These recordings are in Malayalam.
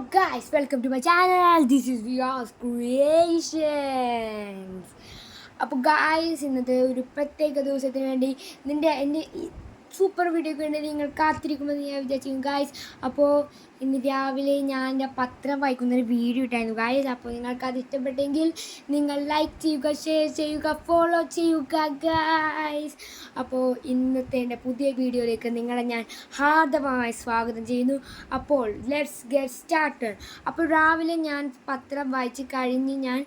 guys, welcome to my channel. This is Viya's Creations. അപ്പോൾ ഗായ്സ് ഇന്നത്തെ ഒരു പ്രത്യേക ദിവസത്തിന് വേണ്ടി എൻ്റെ സൂപ്പർ വീഡിയോയ്ക്ക് വേണ്ടി നിങ്ങൾ കാത്തിരിക്കുമെന്ന് ഞാൻ വിചാരിച്ചു ഗായ്സ്. അപ്പോൾ ഇന്ന് രാവിലെ ഞാൻ എൻ്റെ പത്രം വായിക്കുന്നൊരു വീഡിയോ ഇട്ടായിരുന്നു ഗായ്സ്. അപ്പോൾ നിങ്ങൾക്കത് ഇഷ്ടപ്പെട്ടെങ്കിൽ നിങ്ങൾ ലൈക്ക് ചെയ്യുക, ഷെയർ ചെയ്യുക, ഫോളോ ചെയ്യുക ഗായ്സ്. അപ്പോൾ ഇന്നത്തെ എൻ്റെ പുതിയ വീഡിയോയിലേക്ക് നിങ്ങളെ ഞാൻ ഹാർദവമായി സ്വാഗതം ചെയ്യുന്നു. അപ്പോൾ ലെറ്റ്സ് ഗെറ്റ് സ്റ്റാർട്ടഡ്. അപ്പോൾ രാവിലെ ഞാൻ പത്രം വായിച്ച് കഴിഞ്ഞ് ഞാൻ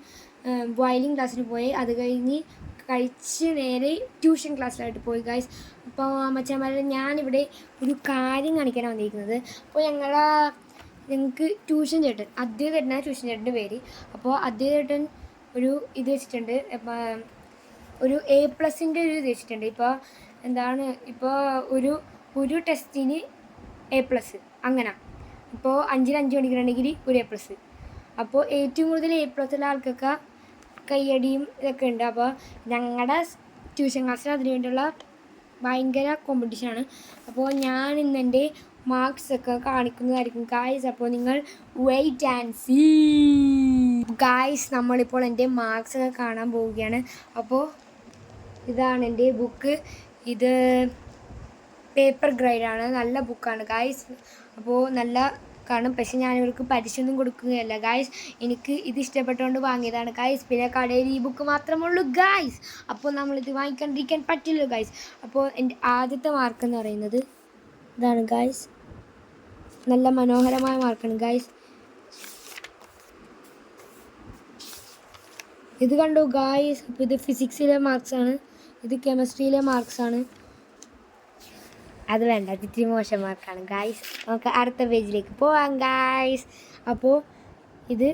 വയലിൻ ക്ലാസ്സിന് പോയി. അത് കഴിഞ്ഞ് കഴിച്ച് നേരെ ട്യൂഷൻ ക്ലാസ്സിലായിട്ട് പോയി ഗൈസ്. അപ്പോൾ മച്ചാന്മാരെ ഞാനിവിടെ ഒരു കാര്യം കാണിക്കാനാണ് വന്നിരിക്കുന്നത്. അപ്പോൾ ഞങ്ങൾക്ക് ട്യൂഷൻ ചേട്ടൻ അദ്ദേഹത്തിനാണ് ട്യൂഷൻ ചേട്ടൻ്റെ പേര്. അപ്പോൾ അദ്ദേഹം ഒരു ഇത് വെച്ചിട്ടുണ്ട്, ഒരു A+ ഒരു ഇത് വെച്ചിട്ടുണ്ട്. ഇപ്പോൾ എന്താണ്, ഇപ്പോൾ ഒരു ടെസ്റ്റിന് A+, അങ്ങനെ. ഇപ്പോൾ 5-ൽ 5 മണിക്കൂറുണ്ടെങ്കിൽ ഒരു A+. അപ്പോൾ ഏറ്റവും കൂടുതൽ A+ ഉള്ള ആൾക്കൊക്കെ കയ്യടിയും ഇതൊക്കെ ഉണ്ട്. അപ്പോൾ ഞങ്ങളുടെ ട്യൂഷൻ ക്ലാസ്സിൽ അതിന് വേണ്ടിയുള്ള ഭയങ്കര കോമ്പറ്റീഷനാണ്. അപ്പോൾ ഞാൻ ഇന്ന് എൻ്റെ മാർക്സൊക്കെ കാണിക്കുന്നതായിരിക്കും ഗായ്സ്. അപ്പോൾ നിങ്ങൾ വെയിറ്റ് ആൻഡ് സീ ഗായ്സ്. നമ്മളിപ്പോൾ എൻ്റെ മാർക്സൊക്കെ കാണാൻ പോവുകയാണ്. അപ്പോൾ ഇതാണ് എൻ്റെ ബുക്ക്. ഇത് പേപ്പർ ഗ്രൈഡാണ്, നല്ല ബുക്കാണ് ഗായ്സ്. അപ്പോൾ നല്ല കാണും, പക്ഷെ ഞാനിവർക്ക് പലിശയൊന്നും കൊടുക്കുകയല്ല ഗായ്സ്. എനിക്ക് ഇത് ഇഷ്ടപ്പെട്ടുകൊണ്ട് വാങ്ങിയതാണ് ഗായ്സ്. പിന്നെ കടയിൽ ഈ ബുക്ക് മാത്രമേ ഉള്ളൂ ഗായ്സ്. അപ്പോൾ നമ്മളിത് വാങ്ങിക്കാണ്ടിരിക്കാൻ പറ്റില്ല ഗായ്സ്. അപ്പോൾ എൻ്റെ ആദ്യത്തെ മാർക്ക് എന്ന് പറയുന്നത് ഇതാണ് ഗായ്സ്. നല്ല മനോഹരമായ മാർക്കാണ് ഗായ്സ്. ഇത് കണ്ടു ഗായ്സ്. അപ്പോൾ ഇത് ഫിസിക്സിലെ മാർക്സാണ്, ഇത് കെമിസ്ട്രിയിലെ മാർക്സാണ്. അത് വേണ്ട, അത് ഇത്തിരി മോശം മാർക്കാണ് ഗായ്സ്. നമുക്ക് അടുത്ത പേജിലേക്ക് പോവാം ഗായ്സ്. അപ്പോൾ ഇത്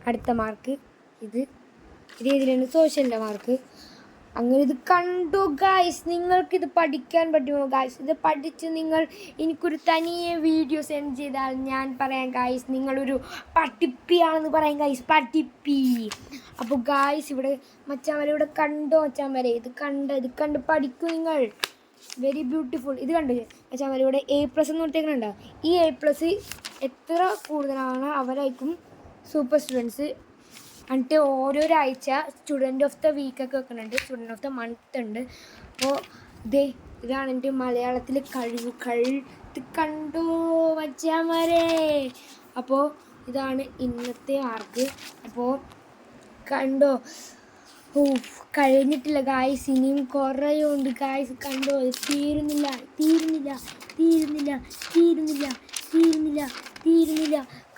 അടുത്ത മാർക്ക്, ഇത് ഇതിലാണ് സോഷ്യലിൻ്റെ മാർക്ക്. അങ്ങനെ ഇത് കണ്ടു ഗായ്സ്. നിങ്ങൾക്കിത് പഠിക്കാൻ പറ്റുമോ ഗായ്സ്? ഇത് പഠിച്ച് നിങ്ങൾ എനിക്കൊരു തനിയെ വീഡിയോ സെൻഡ് ചെയ്താൽ ഞാൻ പറയാം ഗായ്സ്, നിങ്ങളൊരു പട്ടിപ്പിയാണെന്ന് പറയാം ഗായ്സ്, പട്ടിപ്പി. അപ്പോൾ ഗായ്സ് ഇവിടെ മച്ചാൻ ഇവിടെ കണ്ടോ മച്ചാൻ വരെ, ഇത് കണ്ട് പഠിക്കൂ നിങ്ങൾ. Very beautiful. ഇത് കണ്ടു മച്ചാൻ വരെ ഇവിടെ A+ എന്ന് കൊടുത്തേക്കുന്നുണ്ടോ? ഈ A+ എത്ര കൂടുതലാണ് അവരായിരിക്കും സൂപ്പർ സ്റ്റുഡൻസ്. എന്നിട്ട് ഓരോരോ ആഴ്ച സ്റ്റുഡൻറ്റ് ഓഫ് ദ വീക്കൊക്കെ വെക്കുന്നുണ്ട്, സ്റ്റുഡൻറ്റ് ഓഫ് ദ മന്ത് ഉണ്ട്. അപ്പോൾ ഇതാണ് എൻ്റെ മലയാളത്തിൽ കഴിവുകൾ. ഇത് കണ്ടോ മച്ചാന്മാരെ? അപ്പോൾ ഇതാണ് ഇന്നത്തെ മാർക്ക്. അപ്പോൾ കണ്ടോ, കഴിഞ്ഞിട്ടില്ല ഗായ്സ്, ഇനിയും കുറേയുണ്ട് ഗായ്സ്. കണ്ടോ, തീരുന്നില്ല.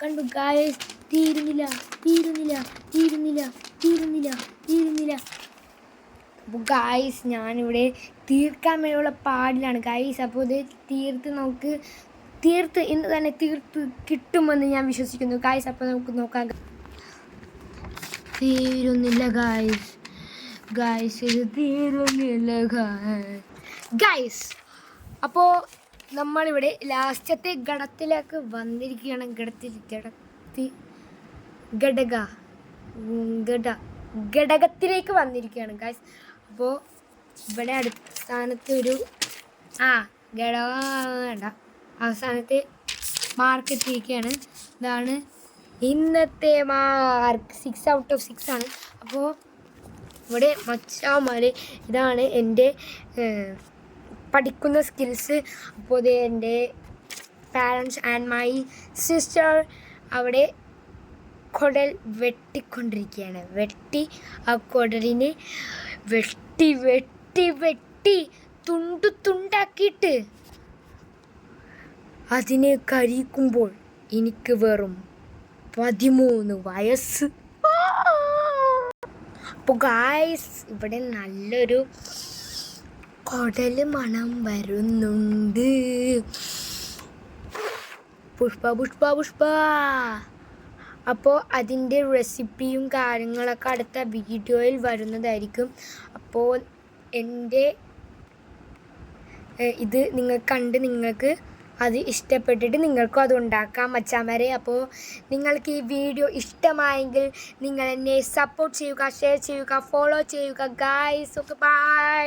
കണ്ടു ഗായ്സ്, തീരുന്നില്ല. അപ്പോൾ ഗായ്സ് ഞാനിവിടെ തീർക്കാൻ വേണ്ടിയുള്ള പാടിലാണ് ഗായ്സ്. അപ്പോൾ ഇത് ഇന്ന് തന്നെ തീർത്ത് കിട്ടുമെന്ന് ഞാൻ വിശ്വസിക്കുന്നു ഗായ്സ്. അപ്പോൾ നമുക്ക് നോക്കാം. തീരുന്നില്ല ഗായ്സ്, ഇത് തീരുന്നില്ല ഗായ്സ്. അപ്പോൾ നമ്മളിവിടെ ലാസ്റ്റത്തെ ഘടകത്തിലേക്ക് വന്നിരിക്കുകയാണ്. ഘടകത്തിലേക്ക് വന്നിരിക്കുകയാണ് ഗായ്സ്. അപ്പോൾ ഇവിടെ അവസാനത്തെ അവസാനത്തെ മാർക്ക് എത്തിയിരിക്കുകയാണ്. ഇതാണ് ഇന്നത്തെ മാർക്ക്. 6 ഔട്ട് ഓഫ് 6 ആണ്. അപ്പോൾ ഇവിടെ മച്ചാന്മാരെ ഇതാണ് എൻ്റെ പഠിക്കുന്ന സ്കിൽസ്. അപ്പോൾ ഇത് എൻ്റെ പാരൻസ് ആൻഡ് മൈ സിസ്റ്റർ അവിടെ കുടൽ വെട്ടിക്കൊണ്ടിരിക്കുകയാണ്. ആ കുടലിനെ വെട്ടി തുണ്ടാക്കിയിട്ട് അതിനെ കരിക്കുമ്പോൾ എനിക്ക് വെറും 13 വയസ്സ്. അപ്പോൾ ഗായ്സ് ഇവിടെ നല്ലൊരു കുടൽ മണം വരുന്നുണ്ട്. പുഷ്പ. അപ്പോൾ അതിൻ്റെ റെസിപ്പിയും കാര്യങ്ങളൊക്കെ അടുത്ത വീഡിയോയിൽ വരുന്നതായിരിക്കും. അപ്പോൾ എൻ്റെ ഇത് നിങ്ങൾക്ക് അത് ഇഷ്ടപ്പെട്ടിട്ട് നിങ്ങൾക്കും അത് ഉണ്ടാക്കാം മച്ചാന്മാരെ. അപ്പോൾ നിങ്ങൾക്ക് ഈ വീഡിയോ ഇഷ്ടമായെങ്കിൽ നിങ്ങൾ എന്നെ സപ്പോർട്ട് ചെയ്യുക, ഷെയർ ചെയ്യുക, ഫോളോ ചെയ്യുക ഗായ്സ്. Okay, by.